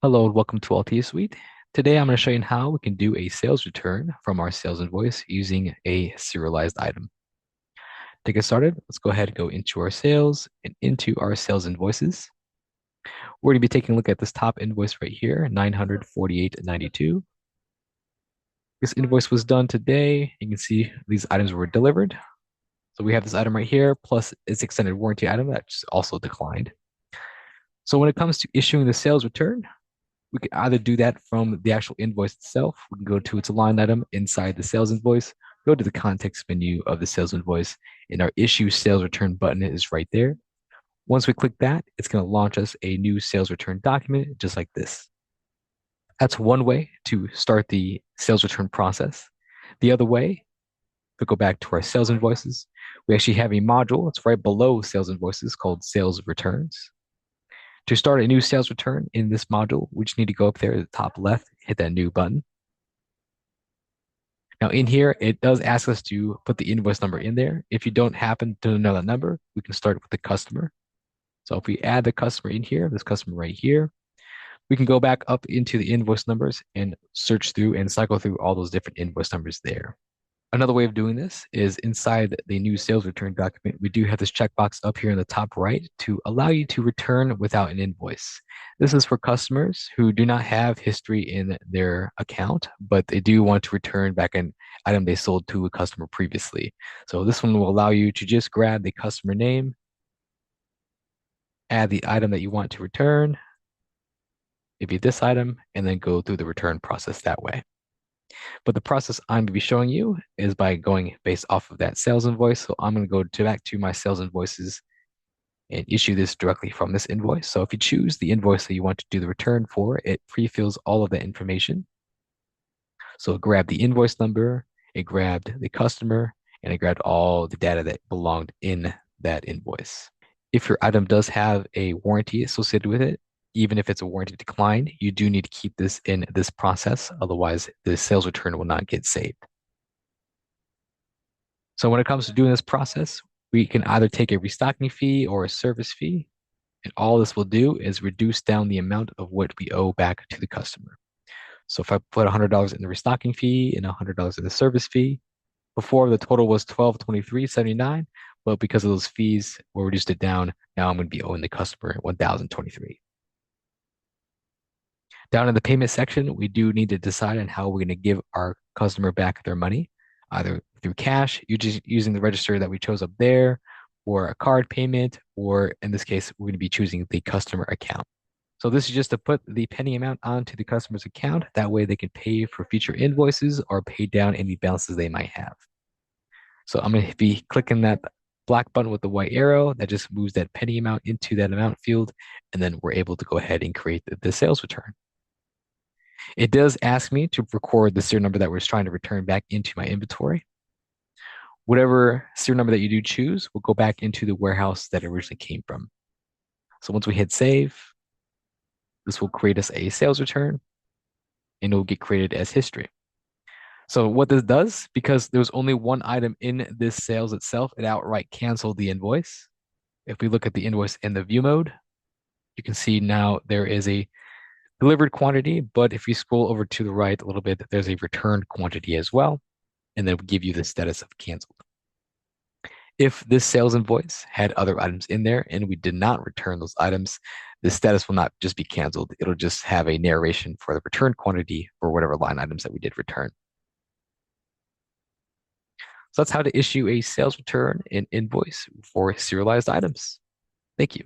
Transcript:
Hello and welcome to AltheaSuite. Today I'm going to show you how we can do a sales return from our sales invoice using a serialized item. To get started, let's go ahead and go into our sales and into our sales invoices. We're going to be taking a look at this top invoice right here, 948.92. This invoice was done today. You can see these items were delivered. So we have this item right here, plus its extended warranty item that's also declined. So when it comes to issuing the sales return, we can either do that from the actual invoice itself. We can go to its line item inside the sales invoice, go to the context menu of the sales invoice, and our issue sales return button is right there. Once we click that, it's going to launch us a new sales return document just like this. That's one way to start the sales return process. The other way, if we go back to our sales invoices, we actually have a module that's right below sales invoices called sales returns. To start a new sales return in this module, we just need to go up there at the top left, hit that new button. Now in here, it does ask us to put the invoice number in there. If you don't happen to know that number, we can start with the customer. So if we add the customer in here, this customer right here, we can go back up into the invoice numbers and search through and cycle through all those different invoice numbers there. Another way of doing this is inside the new sales return document, we do have this checkbox up here in the top right to allow you to return without an invoice. This is for customers who do not have history in their account, but they do want to return back an item they sold to a customer previously. So this one will allow you to just grab the customer name, add the item that you want to return, maybe this item, and then go through the return process that way. But the process I'm going to be showing you is by going based off of that sales invoice. So I'm going to go back to my sales invoices and issue this directly from this invoice. So if you choose the invoice that you want to do the return for, it pre-fills all of that information. So it grabbed the invoice number, it grabbed the customer, and it grabbed all the data that belonged in that invoice. If your item does have a warranty associated with it, even if it's a warranty decline, you do need to keep this in this process. Otherwise, the sales return will not get saved. So when it comes to doing this process, we can either take a restocking fee or a service fee. And all this will do is reduce down the amount of what we owe back to the customer. So if I put $100 in the restocking fee and $100 in the service fee, before the total was $1,223.79, but because of those fees, we reduced it down. Now I'm going to be owing the customer $1,023. Down in the payment section, we do need to decide on how we're going to give our customer back their money, either through cash, using the register that we chose up there, or a card payment, or in this case, we're going to be choosing the customer account. So this is just to put the penny amount onto the customer's account. That way they can pay for future invoices or pay down any balances they might have. So I'm going to be clicking that black button with the white arrow that just moves that penny amount into that amount field. And then we're able to go ahead and create the sales return. It does ask me to record the serial number that we're trying to return back into my inventory. Whatever serial number that you do choose will go back into the warehouse that it originally came from. So once we hit save, this will create us a sales return and it will get created as history. So what this does, because there was only one item in this sales itself, it outright canceled the invoice. If we look at the invoice in the view mode, you can see now there is a delivered quantity, but if you scroll over to the right a little bit, there's a returned quantity as well, and then will give you the status of canceled. If this sales invoice had other items in there and we did not return those items, the status will not just be canceled. It'll just have a narration for the returned quantity for whatever line items that we did return. So that's how to issue a sales return and invoice for serialized items. Thank you.